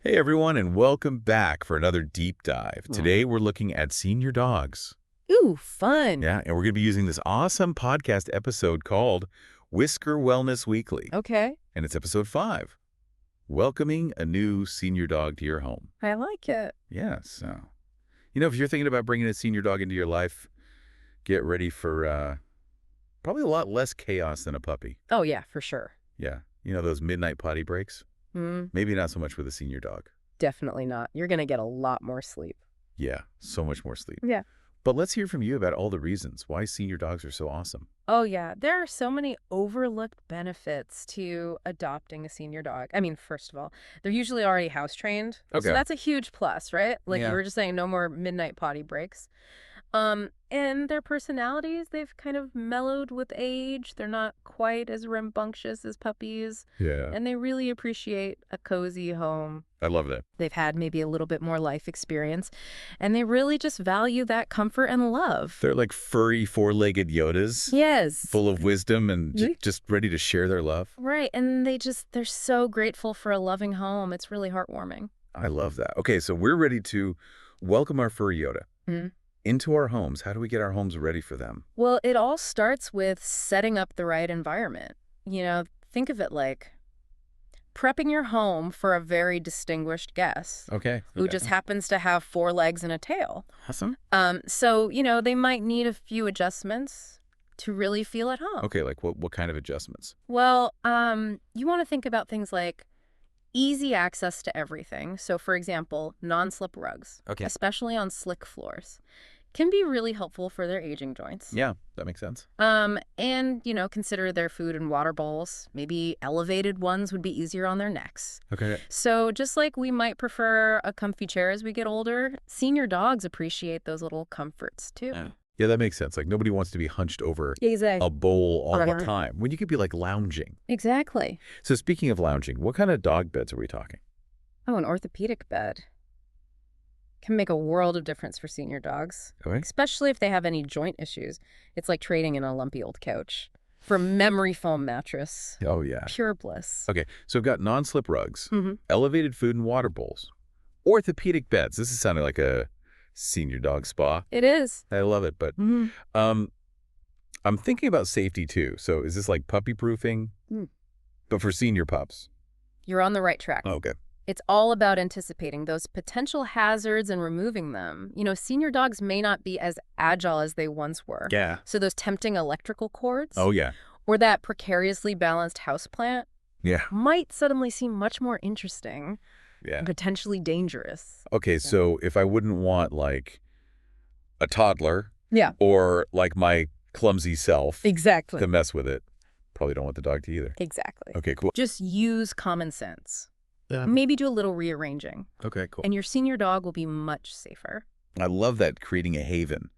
Hey everyone, and welcome back for another deep dive. Oh. Today we're looking at senior dogs. Ooh, fun. Yeah, and we're going to be using this awesome podcast episode called Whisker Wellness Weekly. Okay. And it's episode 5, welcoming a new senior dog to your home. I like it. Yeah, so, if you're thinking about bringing a senior dog into your life, get ready for probably a lot less chaos than a puppy. Oh, yeah, for sure. Yeah, those midnight potty breaks? Maybe not so much with a senior dog. Definitely not. You're going to get a lot more sleep. Yeah, so much more sleep. Yeah. But let's hear from you about all the reasons why senior dogs are so awesome. Oh, yeah. There are so many overlooked benefits to adopting a senior dog. I mean, first of all, they're usually already house trained. Okay. So that's a huge plus, right? Like Yeah. you were just saying, no more midnight potty breaks. And their personalities, they've kind of mellowed with age. They're not quite as rambunctious as puppies. Yeah. And they really appreciate a cozy home. I love that. They've had maybe a little bit more life experience, and they really just value that comfort and love. They're like furry, four-legged Yodas. Yes. Full of wisdom and just ready to share their love. Right, and they're so grateful for a loving home. It's really heartwarming. I love that. Okay, so we're ready to welcome our furry Yoda into our homes. How do we get our homes ready for them? Well, it all starts with setting up the right environment. Think of it like prepping your home for a very distinguished guest. Okay. Who just happens to have 4 legs and a tail. Awesome. So, they might need a few adjustments to really feel at home. Okay, like what kind of adjustments? Well, you want to think about things like easy access to everything. So, for example, non-slip rugs, Okay. especially on slick floors, can be really helpful for their aging joints. Yeah, that makes sense. And, consider their food and water bowls. Maybe elevated ones would be easier on their necks. Okay. So just like we might prefer a comfy chair as we get older, senior dogs appreciate those little comforts too. Yeah, that makes sense. Like nobody wants to be hunched over Exactly. a bowl all the time when you could be like lounging. Exactly. So speaking of lounging, what kind of dog beds are we talking? Oh, an orthopedic bed can make a world of difference for senior dogs, Okay. especially if they have any joint issues. It's like trading in a lumpy old couch for a memory foam mattress. Oh, yeah. Pure bliss. Okay, so we've got non-slip rugs, Mm-hmm. elevated food and water bowls, orthopedic beds. This is sounding like a senior dog spa. It is. I love it, but I'm thinking about safety too. So is this like puppy proofing, but for senior pups? You're on the right track. Okay. It's all about anticipating those potential hazards and removing them. Senior dogs may not be as agile as they once were. Yeah. So those tempting electrical cords Oh, yeah. or that precariously balanced houseplant Yeah. might suddenly seem much more interesting Yeah. and potentially dangerous. Okay, so if I wouldn't want like a toddler Yeah. or like my clumsy self Exactly. to mess with it, probably don't want the dog to either. Exactly. Okay, cool. Just use common sense. Yeah. Maybe do a little rearranging. Okay, cool. And your senior dog will be much safer. I love that, creating a haven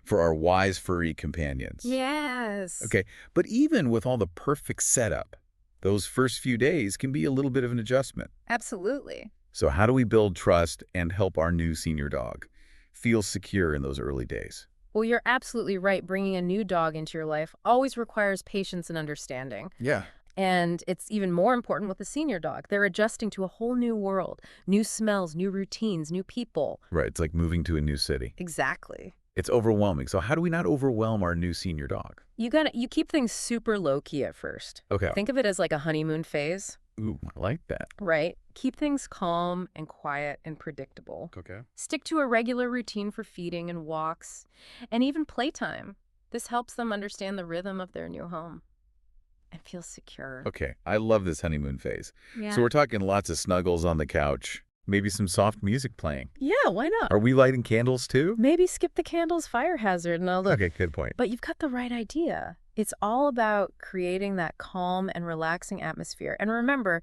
for our wise furry companions. Yes. Okay, but even with all the perfect setup, those first few days can be a little bit of an adjustment. Absolutely. So how do we build trust and help our new senior dog feel secure in those early days? Well, you're absolutely right. Bringing a new dog into your life always requires patience and understanding. Yeah. And it's even more important with a senior dog. They're adjusting to a whole new world, new smells, new routines, new people. Right, it's like moving to a new city. Exactly. It's overwhelming. So how do we not overwhelm our new senior dog? You keep things super low-key at first. Okay. Think of it as like a honeymoon phase, Ooh, I like that. right? Keep things calm and quiet and predictable. Okay. Stick to a regular routine for feeding and walks, and even playtime. This helps them understand the rhythm of their new home and feel secure. Okay, I love this honeymoon phase. Yeah. So we're talking lots of snuggles on the couch, maybe some soft music playing. Yeah, why not? Are we lighting candles too? Maybe skip the candles fire hazard and all the... Okay, good point. But you've got the right idea. It's all about creating that calm and relaxing atmosphere. And remember,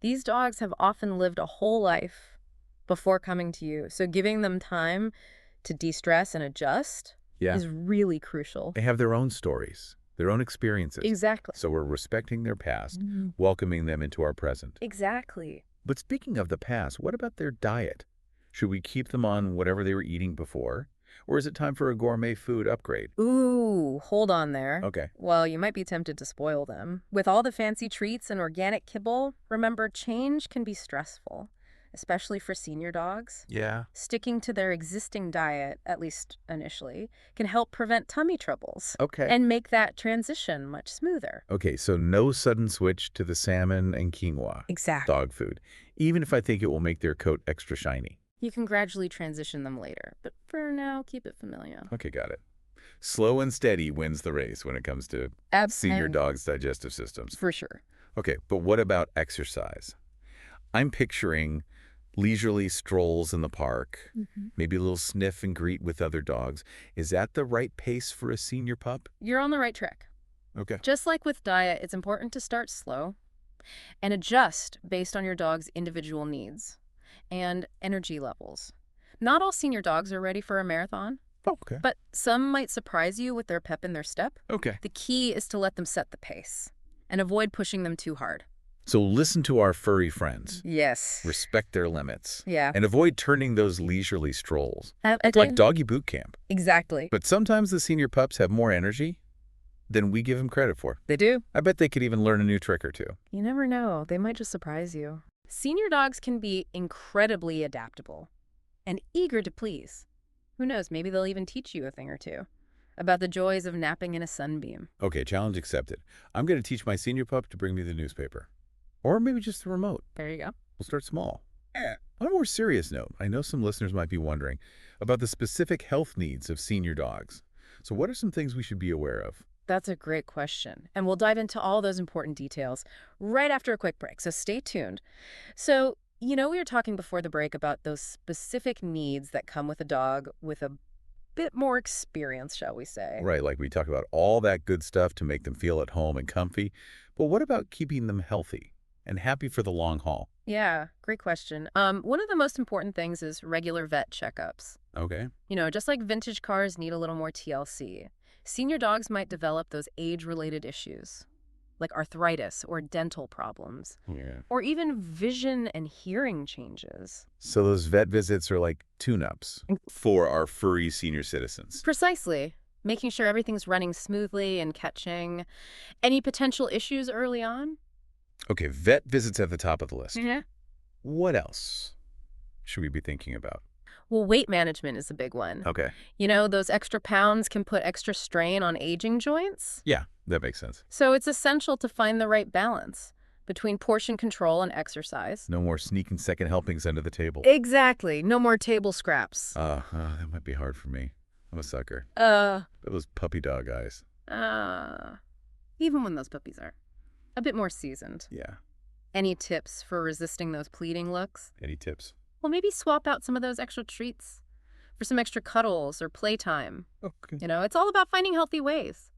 these dogs have often lived a whole life before coming to you. So giving them time to de-stress and adjust is really crucial. They have their own stories, their own experiences. Exactly. So we're respecting their past, welcoming them into our present. Exactly. But speaking of the past, what about their diet? Should we keep them on whatever they were eating before? Or is it time for a gourmet food upgrade? Ooh, hold on there. Okay. Well, you might be tempted to spoil them. With all the fancy treats and organic kibble, remember, change can be stressful. especially for senior dogs. Yeah. Sticking to their existing diet, at least initially, can help prevent tummy troubles Okay. and make that transition much smoother. Okay, so no sudden switch to the salmon and quinoa Exactly. dog food, even if I think it will make their coat extra shiny. You can gradually transition them later, but for now, keep it familiar. Okay, got it. Slow and steady wins the race when it comes to senior Absolutely. dogs' digestive systems. For sure. Okay, but what about exercise? I'm picturing leisurely strolls in the park, maybe a little sniff and greet with other dogs. Is that the right pace for a senior pup? You're on the right track. Okay. Just like with diet, it's important to start slow and adjust based on your dog's individual needs and energy levels. Not all senior dogs are ready for a marathon, Okay. but some might surprise you with their pep in their step. Okay. The key is to let them set the pace and avoid pushing them too hard. So listen to our furry friends. Yes. Respect their limits. Yeah. And avoid turning those leisurely strolls. Like Like doggy boot camp. exactly. But sometimes the senior pups have more energy than we give them credit for. They do. I bet they could even learn a new trick or two. You never know. They might just surprise you. Senior dogs can be incredibly adaptable and eager to please. Who knows, maybe they'll even teach you a thing or two about the joys of napping in a sunbeam. Okay, challenge accepted. I'm going to teach my senior pup to bring me the newspaper. Or maybe just the remote. There you go. We'll start small. On a more serious note, I know some listeners might be wondering about the specific health needs of senior dogs. So what are some things we should be aware of? That's a great question. And we'll dive into all those important details right after a quick break. So stay tuned. So, we were talking before the break about those specific needs that come with a dog with a bit more experience, shall we say. Right, like we talk about all that good stuff to make them feel at home and comfy. But what about keeping them healthy and happy for the long haul? Yeah, great question. One of the most important things is regular vet checkups. Okay. Just like vintage cars need a little more TLC, senior dogs might develop those age-related issues, like arthritis or dental problems, Yeah. or even vision and hearing changes. So those vet visits are like tune-ups for our furry senior citizens. Precisely. Making sure everything's running smoothly and catching any potential issues early on. Okay, vet visits at the top of the list. Yeah. What else should we be thinking about? Well, weight management is a big one. Okay. Those extra pounds can put extra strain on aging joints. Yeah, that makes sense. So it's essential to find the right balance between portion control and exercise. No more sneaking second helpings under the table. Exactly. No more table scraps. That might be hard for me. I'm a sucker. Uh, Those puppy dog eyes. Even when those puppies are a bit more seasoned. Yeah. Any tips for resisting those pleading looks? Any tips? Well, maybe swap out some of those extra treats for some extra cuddles or playtime. Okay. It's all about finding healthy ways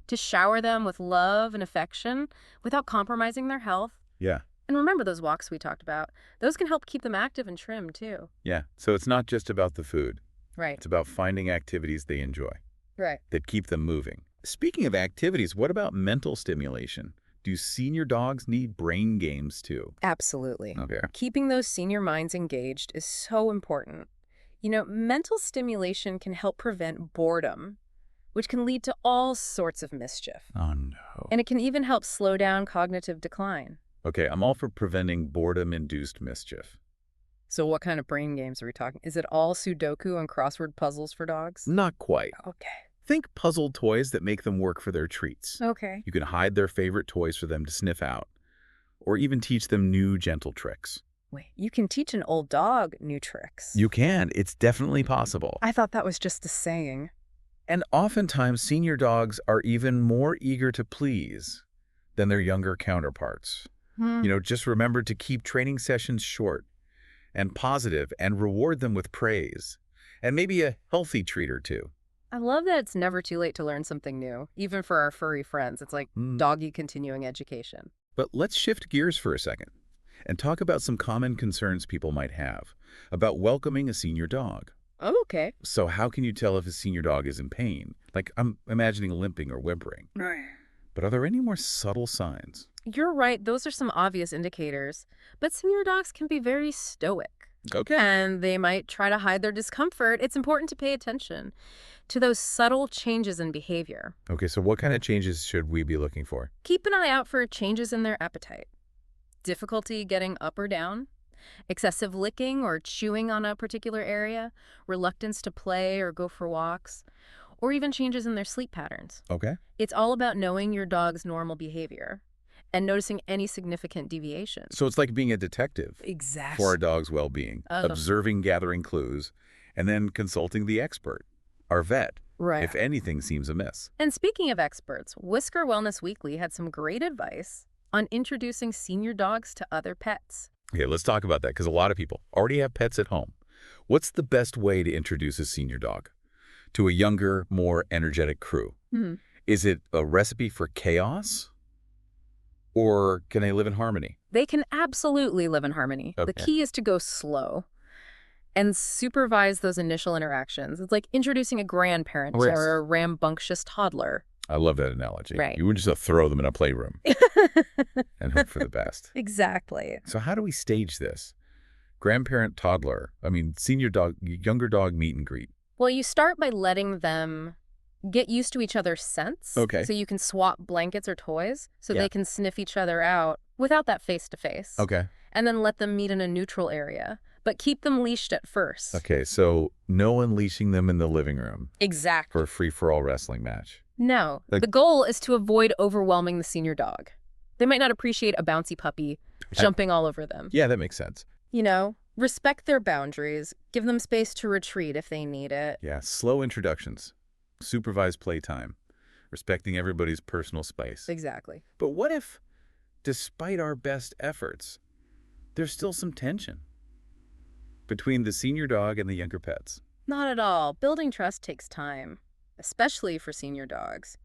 to shower them with love and affection without compromising their health. Yeah. And remember those walks we talked about. Those can help keep them active and trim, too. Yeah. So it's not just about the food. Right. It's about finding activities they enjoy Right. that keep them moving. Speaking of activities, what about mental stimulation? Do senior dogs need brain games too? Absolutely. Okay. Keeping those senior minds engaged is so important. Mental stimulation can help prevent boredom, which can lead to all sorts of mischief. Oh, no. And it can even help slow down cognitive decline. Okay, I'm all for preventing boredom-induced mischief. So what kind of brain games are we talking? Is it all Sudoku and crossword puzzles for dogs? Not quite. Okay. Think puzzle toys that make them work for their treats. Okay. You can hide their favorite toys for them to sniff out, or even teach them new gentle tricks. Wait, you can teach an old dog new tricks. You can. It's definitely possible. I thought that was just a saying. And oftentimes, senior dogs are even more eager to please than their younger counterparts. Just remember to keep training sessions short and positive and reward them with praise and maybe a healthy treat or two. I love that it's never too late to learn something new, even for our furry friends. It's like doggy continuing education. But let's shift gears for a second and talk about some common concerns people might have about welcoming a senior dog. Oh, okay. So how can you tell if a senior dog is in pain? Like, I'm imagining limping or whimpering. But are there any more subtle signs? You're right. Those are some obvious indicators. But senior dogs can be very stoic. Okay. And they might try to hide their discomfort. It's important to pay attention to those subtle changes in behavior. Okay, so what kind of changes should we be looking for? Keep an eye out for changes in their appetite, difficulty getting up or down, Excessive licking or chewing on a particular area, reluctance to play or go for walks, or even changes in their sleep patterns. Okay. It's all about knowing your dog's normal behavior and noticing any significant deviations. So it's like being a detective Exactly. for our dog's well-being, observing, gathering clues, and then consulting the expert, our vet, Right. if anything seems amiss. And speaking of experts, Whisker Wellness Weekly had some great advice on introducing senior dogs to other pets. Okay, let's talk about that because a lot of people already have pets at home. What's the best way to introduce a senior dog to a younger, more energetic crew? Is it a recipe for chaos, or can they live in harmony? They can absolutely live in harmony. The Okay. key is to go slow and supervise those initial interactions. It's like introducing a grandparent Oh, yes. or a rambunctious toddler. I love that analogy. Right. You wouldn't just throw them in a playroom and hope for the best. Exactly. So how do we stage this? Grandparent, toddler, senior dog, younger dog meet and greet. Well, you start by letting them get used to each other's scents. Okay. So you can swap blankets or toys so Yeah. they can sniff each other out without that face-to-face. Okay. And then let them meet in a neutral area, but keep them leashed at first. Okay, so no unleashing them in the living room Exactly. for a free-for-all wrestling match. No. Like- The goal is to avoid overwhelming the senior dog. They might not appreciate a bouncy puppy jumping all over them. Yeah, that makes sense. You know, respect their boundaries. Give them space to retreat if they need it. Yeah, slow introductions, supervised playtime, respecting everybody's personal space. Exactly. But what if, despite our best efforts, there's still some tension between the senior dog and the younger pets? Not at all. Building trust takes time, especially for senior dogs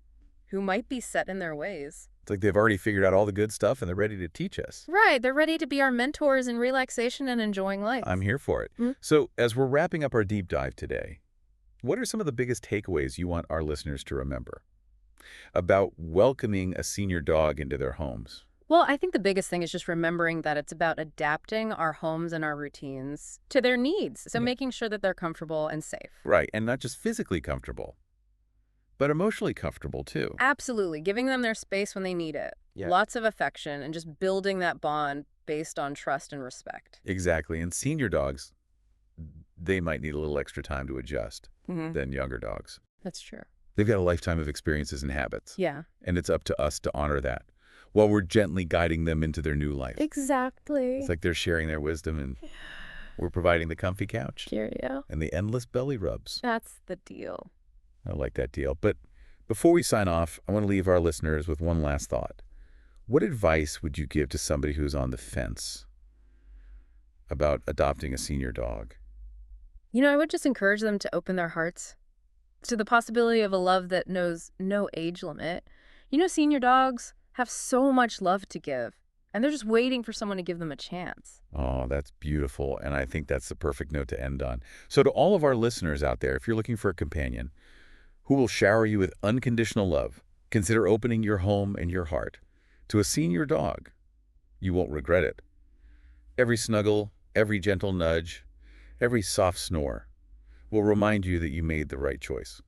who might be set in their ways. It's like they've already figured out all the good stuff and they're ready to teach us. Right. They're ready to be our mentors in relaxation and enjoying life. I'm here for it. Mm. So as we're wrapping up our deep dive today, what are some of the biggest takeaways you want our listeners to remember about welcoming a senior dog into their homes? Well, I think the biggest thing is just remembering that it's about adapting our homes and our routines to their needs. So Yeah. making sure that they're comfortable and safe. Right, and not just physically comfortable, but emotionally comfortable too. Absolutely. Giving them their space when they need it. Yeah. Lots of affection and just building that bond based on trust and respect. Exactly, and senior dogs, they might need a little extra time to adjust than younger dogs. That's true. They've got a lifetime of experiences and habits, Yeah. and it's up to us to honor that while we're gently guiding them into their new life. Exactly. It's like they're sharing their wisdom and we're providing the comfy couch Cheerio. and the endless belly rubs. That's the deal. I like that deal. But before we sign off, I want to leave our listeners with one last thought. What advice would you give to somebody who's on the fence about adopting a senior dog? You know, I would just encourage them to open their hearts to the possibility of a love that knows no age limit. You know, senior dogs have so much love to give, and they're just waiting for someone to give them a chance. Oh, that's beautiful. And I think that's the perfect note to end on. So to all of our listeners out there, if you're looking for a companion who will shower you with unconditional love, consider opening your home and your heart to a senior dog. You won't regret it. Every snuggle, every gentle nudge, every soft snore will remind you that you made the right choice.